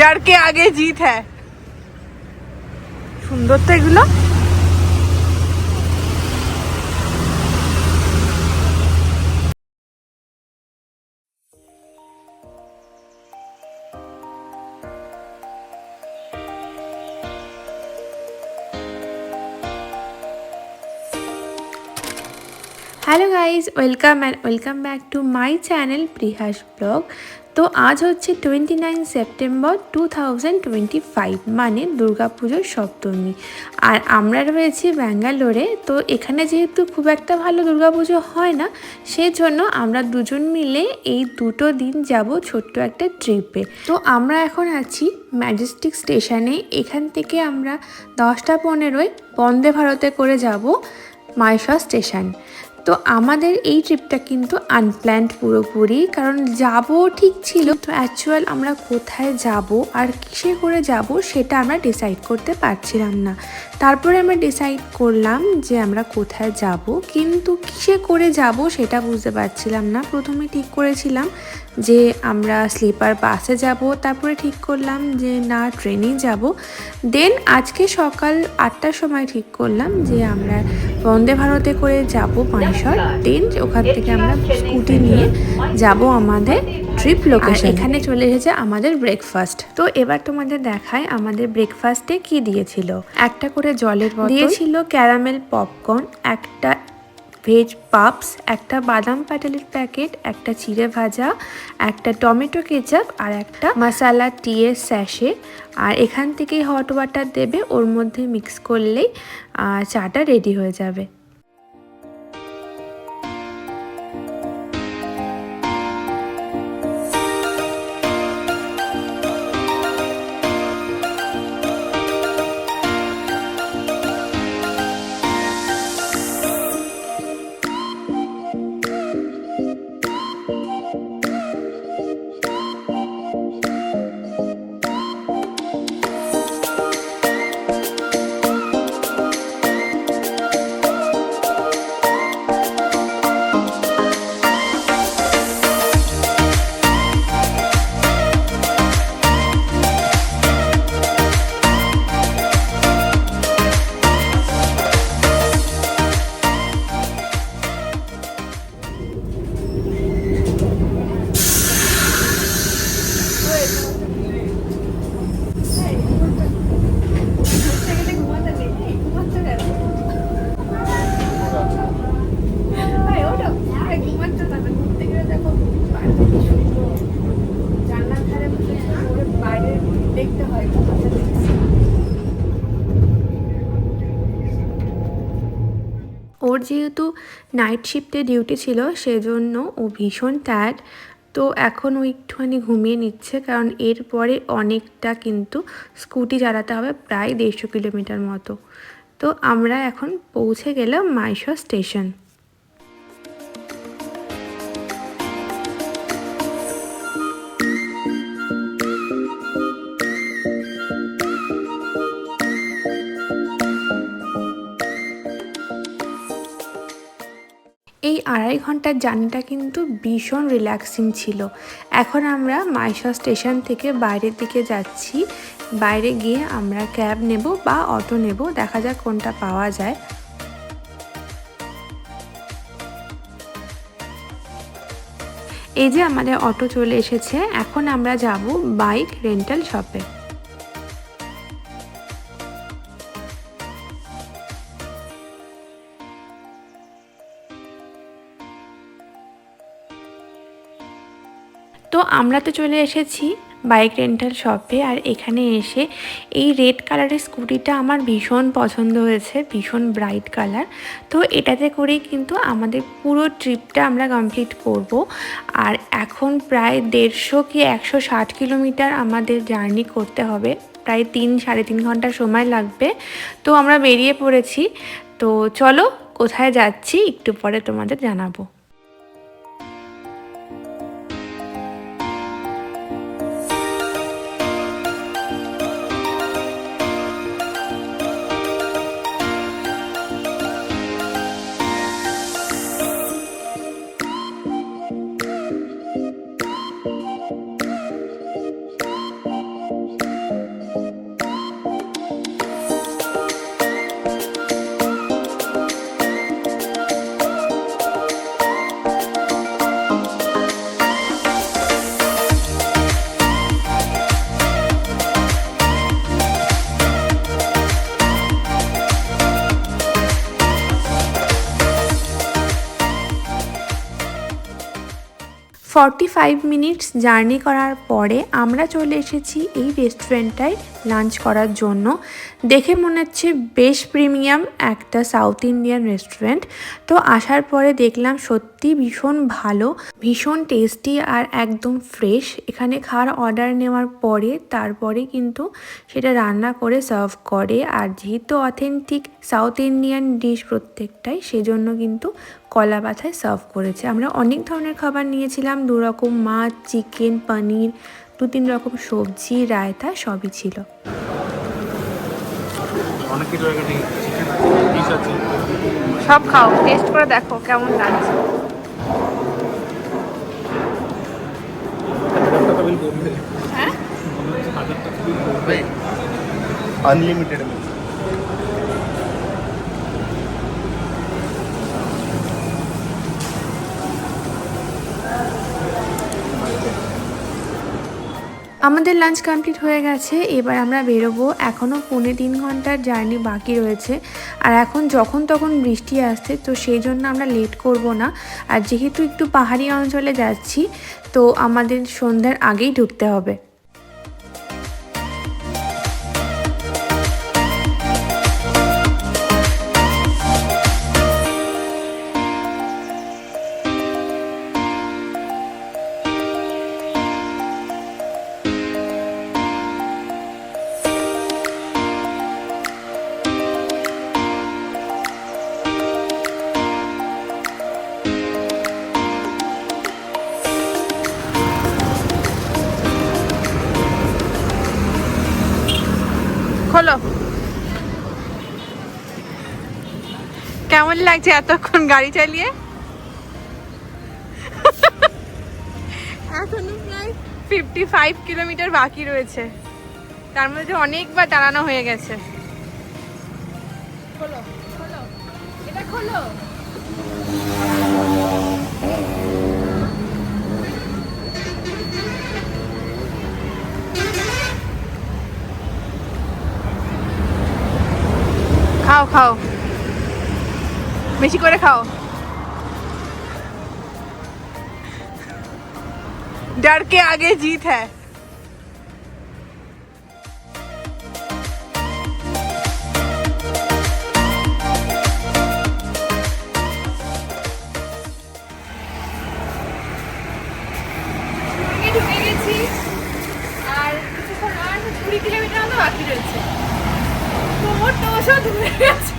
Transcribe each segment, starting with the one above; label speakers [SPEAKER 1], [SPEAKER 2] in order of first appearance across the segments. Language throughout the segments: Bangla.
[SPEAKER 1] डर के आगे जीत है। সুন্দর তো এগুলো।
[SPEAKER 2] Hello guys, welcome and welcome back to my channel Prihas blog. তো আজ হচ্ছে 29 সেপ্টেম্বর 2025, মানে দুর্গাপুজোর সপ্তমী। আর আমরা রয়েছি ব্যাঙ্গালোরে। তো এখানে যেহেতু খুব একটা ভালো দুর্গাপুজো হয় না, সেজন্য আমরা দুজন মিলে এই দুটো দিন যাব ছোট্ট একটা ট্রিপে। তো আমরা এখন আছি ম্যাজেস্টিক স্টেশনে। এখান থেকে আমরা 10টা 15 বন্দে ভারতে করে যাব মাইশর স্টেশন। তো আমাদের এই ট্রিপটা কিন্তু আনপ্ল্যান্ড পুরোপুরি, কারণ যাব ঠিক ছিল, তো অ্যাকচুয়াল আমরা কোথায় যাব আর কিসে করে যাব সেটা আমরা ডিসাইড করতে পারছিলাম না। তারপরে আমরা ডিসাইড করলাম যে আমরা কোথায় যাব, কিন্তু কিসে করে যাব সেটা বুঝতে পারছিলাম না। প্রথমে ঠিক করেছিলাম যে আমরা স্লিপার বাসে যাব, তারপরে ঠিক করলাম যে না ট্রেনেই যাব। দেন আজকে সকাল 8টার সময় ঠিক করলাম যে আমরা বন্দে ভারতে করে যাব মাইশর। দেন ওখান থেকে আমরা স্কুটি নিয়ে যাব আমাদের ট্রিপ লোকেশন। এখানে চলে এসেছে আমাদের ব্রেকফাস্ট। তো এবার তোমাদের দেখায় আমাদের ব্রেকফাস্টে কি দিয়েছিল। একটা করে জলের বোতল দিয়েছিল, ক্যারামেল পপকর্ন, একটা ভেজ পাপস, একটা বাদাম পাটালির প্যাকেট, একটা চিড়ে ভাজা, একটা টমেটো কেচাপ আর একটা মশালা টিয়ের স্যাশে। আর এখান থেকেই হট ওয়াটার দেবে, ওর মধ্যে মিক্স করলেই চাটা রেডি হয়ে যাবে। ওর যেহেতু নাইট শিফটে ডিউটি ছিল, সেজন্য ও ভীষণ টায়ার্ড। তো এখন ও একটুখানি ঘুমিয়ে নিচ্ছে, কারণ এরপরে অনেকটা কিন্তু স্কুটি চালাতে হবে, প্রায় 150 কিলোমিটার মতো। তো আমরা এখন পৌঁছে গেলাম মাইশর স্টেশন। এই 2.5 ঘন্টার জার্নিটা কিন্তু ভীষণ রিল্যাক্সিং ছিল। এখন আমরা মাইশর স্টেশন থেকে বাইরের দিকে যাচ্ছি। বাইরে গিয়ে আমরা ক্যাব নেব বা অটো নেব, দেখা যাক কোনটা পাওয়া যায়। এই যে আমাদের অটো চলে এসেছে। এখন আমরা যাব বাইক রেন্টাল শপে। তো আমরা তো চলে এসেছি বাইক রেন্টাল শপে। আর এখানে এসে এই রেড কালারের স্কুটিটা আমার ভীষণ পছন্দ হয়েছে, ভীষণ ব্রাইট কালার। তো এটাতে করেই কিন্তু আমাদের পুরো ট্রিপটা আমরা কমপ্লিট করব। আর এখন প্রায় 150 কি 160 কিলোমিটার আমাদের জার্নি করতে হবে, প্রায় 3-3.5 ঘন্টা সময় লাগবে। তো আমরা বেরিয়ে পড়েছি। তো চলো কোথায় যাচ্ছি একটু পরে তোমাদের জানাবো। 45 মিনিটস জার্নি করার পরে আমরা চলে এসেছি এই রেস্টুরেন্টটায় লাঞ্চ করার জন্য। দেখে মনে হচ্ছে বেশ প্রিমিয়াম একটা সাউথ ইন্ডিয়ান রেস্টুরেন্ট। তো আসার পরে দেখলাম সত্যি ভীষণ ভালো, ভীষণ টেস্টি আর একদম ফ্রেশ। এখানে খাওয়ার অর্ডার নেওয়ার পরে তারপরে কিন্তু সেটা রান্না করে সার্ভ করে। আর যেহেতু অথেন্টিক সাউথ ইন্ডিয়ান ডিশ প্রত্যেকটাই, সেজন্য কিন্তু কলা পাতায় সার্ভ করেছে। আমরা অনেক ধরনের খাবার নিয়েছিলাম, 2 রকম মাছ, চিকেন, পনির, 2-3 রকম সবজি, রায়তা সবই ছিল।
[SPEAKER 1] সব খাও, টেস্ট করে দেখো কেমন লাগছে। হ্যাঁ,
[SPEAKER 3] अनलिमिटेड में
[SPEAKER 2] আমাদের লাঞ্চ কমপ্লিট হয়ে গেছে, এবার আমরা বেরোবো। এখনও 3.25 ঘন্টার জার্নি বাকি রয়েছে। আর এখন যখন তখন বৃষ্টি আসছে, তো সেই জন্য আমরা লেট করব না। আর যেহেতু একটু পাহাড়ি অঞ্চলে যাচ্ছি, তো আমাদের সন্ধ্যার আগেই ঢুকতে হবে।
[SPEAKER 1] খোলো। কেমন লাগছে এতক্ষণ গাড়ি চালিয়ে? এখনো প্রায় 55 কিলোমিটার বাকি রয়েছে, তার মধ্যে অনেকবার দাঁড়ানো হয়ে গেছে। খোলো খোলো, এটা খোলো। খাও খাও, বেশি করে খাও। डर के आगे जीत है। ঢুকে গেছি, আর 20 কিলোমিটার মতো বাকি রয়েছে। কোমর তো সব ধরে গেছে,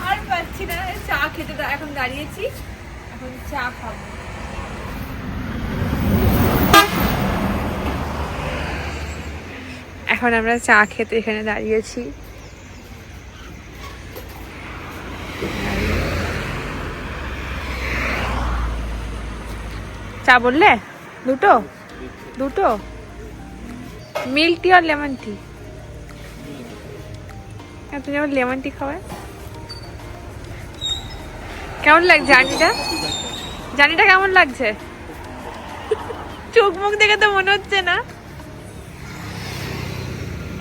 [SPEAKER 1] আর পাচ্ছি না। চা খেতে এখন দাঁড়িয়েছি, এখন চা খাবো। এখন আমরা চা খেতে এখানে দাঁড়িয়েছি। চা বললে? দুটো দুটো মিল্ক টি আর লেমন টি। তুমি যেমন লেমন টি খাওয়ায়। কেমন লাগছে জার্নিটা? জার্নিটা কেমন লাগছে? চোখ মুখ দেখে তো মনে হচ্ছে না।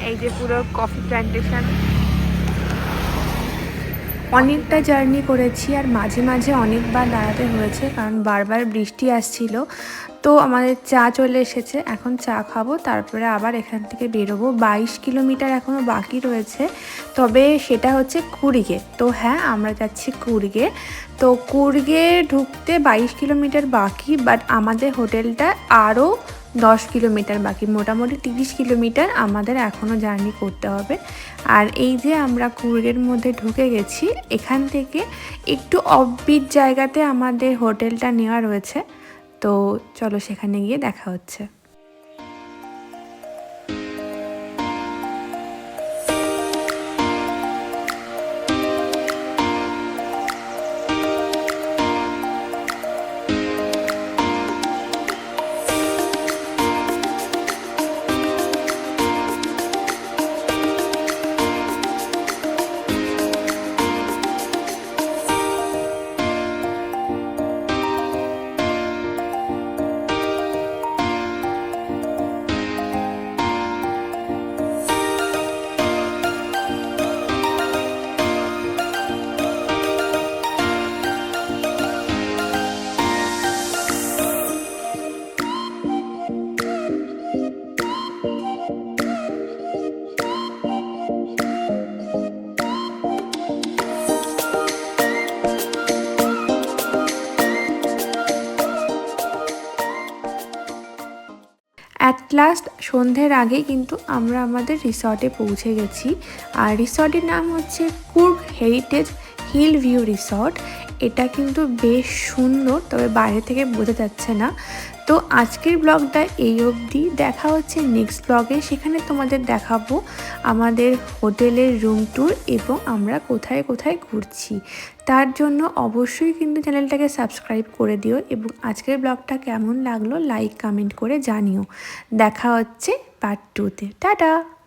[SPEAKER 1] এই যে পুরো কফি প্ল্যান্টেশন।
[SPEAKER 2] অনেকটা জার্নি করেছি, আর মাঝে মাঝে অনেকবার দাঁড়াতে হয়েছে, কারণ বারবার বৃষ্টি আসছিল। তো আমাদের চা চলে এসেছে, এখন চা খাবো, তারপরে আবার এখান থেকে বেরোবো। 22 কিলোমিটার এখনও বাকি রয়েছে, তবে সেটা হচ্ছে কুর্গে। তো হ্যাঁ, আমরা যাচ্ছি কুর্গে। তো কুর্গে ঢুকতে 22 কিলোমিটার বাকি, বাট আমাদের হোটেলটা আরও 10 কিলোমিটার বাকি। মোটামুটি 30 কিলোমিটার আমাদের এখনও জার্নি করতে হবে। আর এই যে আমরা কুর্গের মধ্যে ঢুকে গেছি, এখান থেকে একটু অফবিট জায়গাতে আমাদের হোটেলটা নেওয়া রয়েছে। তো চলো সেখানে গিয়ে দেখা হচ্ছে। লাস্ট সন্ধ্যের আগে কিন্তু আমরা আমাদের রিসর্টে পৌঁছে গেছি। আর রিসর্টের নাম হচ্ছে Coorg heritage hill view resort. এটা কিন্তু বেশ সুন্দর, তবে বাইরে থেকে বোঝা যাচ্ছে না। তো আজকের ব্লগটা এই অবধি, দেখা হচ্ছে নেক্সট ব্লগে। সেখানে তোমাদের দেখাবো আমাদের হোটেলের রুম ট্যুর এবং আমরা কোথায় কোথায় ঘুরছি। তার জন্য অবশ্যই কিন্তু চ্যানেলটাকে সাবস্ক্রাইব করে দিও এবং আজকের ব্লগটা কেমন লাগলো লাইক কমেন্ট করে জানিও। দেখা হচ্ছে পার্ট 2-তে। টাটা।